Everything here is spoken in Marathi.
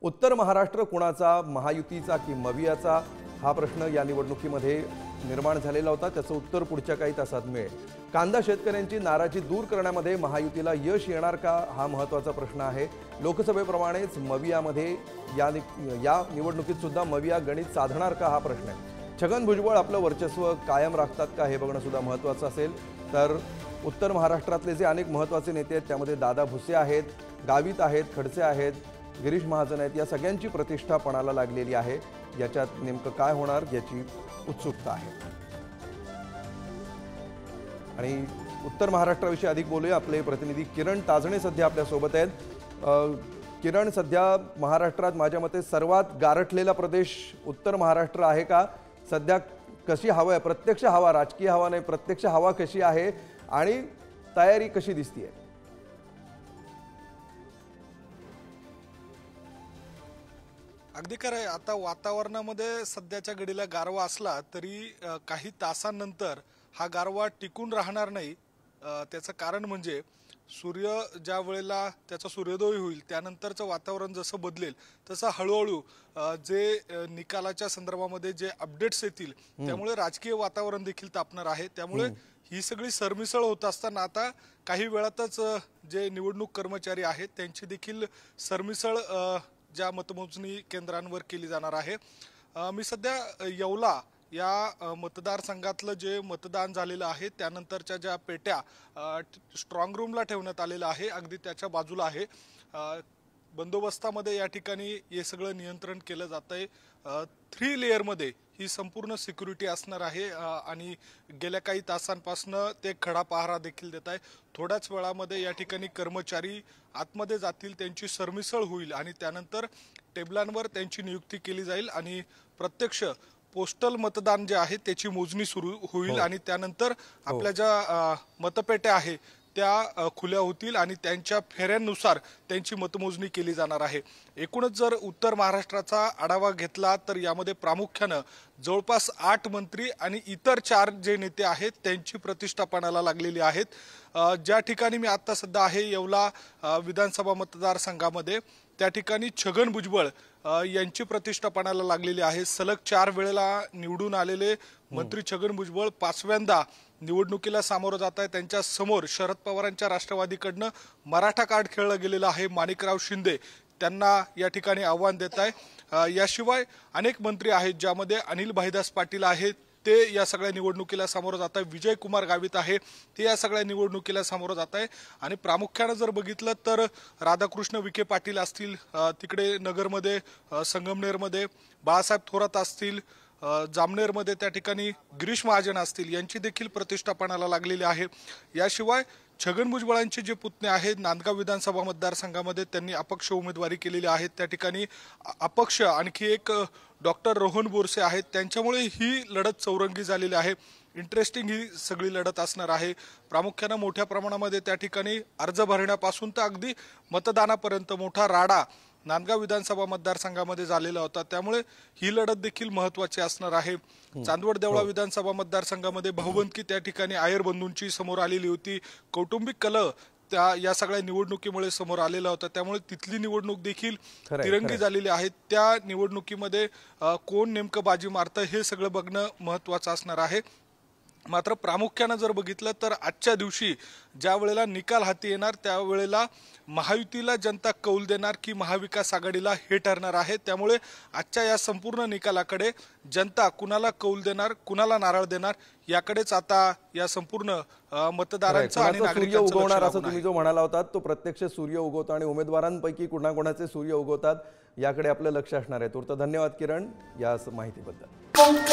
उत्तर महाराष्ट्र कुणाचा, महायुतीचा की मवियाचा, हा प्रश्न या निवडणुकीमध्ये निर्माण झालेला होता। त्याचं उत्तर पुढच्या काही तासात मिळेल। कांदा शेतकऱ्यांची नाराजी दूर करण्यामध्ये महायुतीला यश येणार का, हा महत्त्वाचा प्रश्न आहे। लोकसभेप्रमाणेच मवियामध्ये या निवडणुकीत सुद्धा मविया गणित साधणार का, हा प्रश्न आहे। छगन भुजबळ आपलं वर्चस्व कायम राखतात का, हे बघणं सुद्धा महत्त्वाचं असेल। तर उत्तर महाराष्ट्रातले जे अनेक महत्त्वाचे नेते आहेत त्यामध्ये दादा भुसे आहेत, गावित आहेत, खडसे आहेत, गिरीश महाजन आहेत, या सगळ्यांची प्रतिष्ठा पणाला लागलेली आहे। याच्यात नेमकं काय होणार याची उत्सुकता आहे। आणि उत्तर महाराष्ट्राविषयी अधिक बोलूया। आपले प्रतिनिधी किरण ताजणे सध्या आपल्या सोबत आहेत। किरण, सध्या महाराष्ट्रात माझ्या मते सर्वात गारठलेला प्रदेश उत्तर महाराष्ट्र आहे का? सध्या कशी हवा आहे, प्रत्यक्ष हवा, राजकीय हवा नाही, प्रत्यक्ष हवा कशी आहे आणि तयारी कशी दिसतीये? अगदी खरं आहे। आता वातावरणामध्ये सध्याच्या घडीला गारवा असला तरी काही तासांनंतर हा गारवा टिकून राहणार नाही। त्याचं कारण म्हणजे सूर्य ज्या वेळेला त्याचा सूर्योदय होईल त्यानंतरचं वातावरण जसं बदलेल तसं हळूहळू जे निकालाच्या संदर्भामध्ये जे अपडेट्स येतील त्यामुळे राजकीय वातावरण देखील तापणार आहे। त्यामुळे ही सगळी सरमिसळ होत असताना आता काही वेळातच जे निवडणूक कर्मचारी आहेत त्यांची देखील सरमिसळ ज्या मतमोजणी केंद्रांवर केली जाणार आहे। मी सध्या येवला या मतदारसंघातलं जे मतदान झालेलं आहे त्यानंतरच्या ज्या पेट्या स्ट्रॉंग रूमला ठेवण्यात आलेलं आहे अगदी त्याच्या बाजूला आहे। बंदोबस्तामध्ये या ठिकाणी हे सगळं नियंत्रण केलं जातंय। 3 लेअरमध्ये ही संपूर्ण सिक्युरिटी असणार आहे आणि गेल्या काही तासांपासून ते खडा पहारा देखील देत आहे। थोड्याच वेळामध्ये या ठिकाणी कर्मचारी आतमध्ये जातील, त्यांची सरमिसळ होईल आणि त्यानंतर टेबलांवर त्यांची नियुक्ती केली जाईल आणि प्रत्यक्ष पोस्टल मतदान जे आहे त्याची मोजणी सुरू होईल आणि त्यानंतर आपल्या ज्या मतपेट्या आहेत त्या खुल्या होतील आणि त्यांच्या फेऱ्यांनुसार त्यांची मतमोजणी केली जाणार आहे। एकूणच जर उत्तर महाराष्ट्राचा आढावा घेतला तर यामध्ये प्रामुख्याने जवळपास 8 मंत्री आणि इतर 4 जे नेते आहेत त्यांची प्रतिष्ठा पणाला लागलेली आहेत। ज्या ठिकाणी मी आता सध्या आहे येवला विधानसभा मतदारसंघामध्ये, त्या ठिकाणी छगन भुजबळ यांची प्रतिष्ठा पणाला लागलेली आहे। सलग 4 वेळेला निवडून आलेले मंत्री छगन भुजबळ 5व्यांदा निवडणुकीला सामोरं जात आहे। त्यांच्या समोर शरद पवारांच्या राष्ट्रवादीकडनं मराठा कार्ड खेळलं गेलेलं आहे। माणिकराव शिंदे त्यांना या ठिकाणी आव्हान देत आहे। याशिवाय अनेक मंत्री आहेत ज्यामध्ये अनिल भाईदास पाटील आहेत, ते या सगळ्या निवडणुकीला सामोरं जात आहे। विजय कुमार गावित आहे, ते या सगळ्या निवडणुकीला सामोरं जात आहे। आणि प्रामुख्याने जर बघितलं तर राधाकृष्ण विखे पाटील असतील, तिकडे नगरमध्ये संगमनेरमध्ये बाळासाहेब थोरात असतील, जामनेरमध्ये त्या ठिकाणी गिरीश महाजन असतील, यांची देखील प्रतिष्ठा पणाला लागलेली आहे। याशिवाय छगन भुजबळांचे जे पुतणे आहेत नांदगाव विधानसभा मतदारसंघामध्ये त्यांनी अपक्ष उमेदवारी केलेली आहे। त्या ठिकाणी अपक्ष आणखी एक डॉक्टर रोहन बोरसे आहेत, त्यांच्यामुळे ही लढत चौरंगी झालेली आहे। इंटरेस्टिंग ही सगळी लढत असणार आहे। प्रामुख्याने मोठ्या प्रमाणामध्ये त्या ठिकाणी अर्ज भरण्यापासून तर अगदी मतदानापर्यंत मोठा राडा नांदगाव विधानसभा मतदारसंघामध्ये झालेला होता, त्यामुळे ही लढत देखील महत्त्वाची असणार आहे। चांदवड देवळा विधानसभा मतदारसंघामध्ये बहुबंदकी त्या ठिकाणी आयर बंधूंची समोर आलेली होती। कौटुंबिक कलह या सगळ्या निवडणुकीमुळे समोर आलेला होता, त्यामुळे तिथली निवडणूक देखील तिरंगी झालेली आहे। त्या निवडणुकीमध्ये कोण नेमकं बाजी मारतं हे सगळं बघणं महत्त्वाचं असणार आहे। मात्र प्रामुख्याने जर बघितलं तर आजच्या दिवशी ज्या वेळेला निकाल हाती येणार त्यावेळेला महायुतीला जनता कौल देणार की महाविकास आघाडीला हे ठरणार आहे। त्यामुळे आजच्या या संपूर्ण निकालाकडे जनता कुणाला कौल देणार, कुणाला नारळ देणार, याकडेच आता या संपूर्ण मतदारांचा आणि नागरिकांचा उगवणार असं तुम्ही जो म्हणाला होता तो प्रत्यक्ष सूर्य उगवतो आणि उमेदवारांपैकी कुणाकुणाचे सूर्य उगवतात याकडे आपलं लक्ष असणार आहे। तुर्त धन्यवाद किरण या माहितीबद्दल।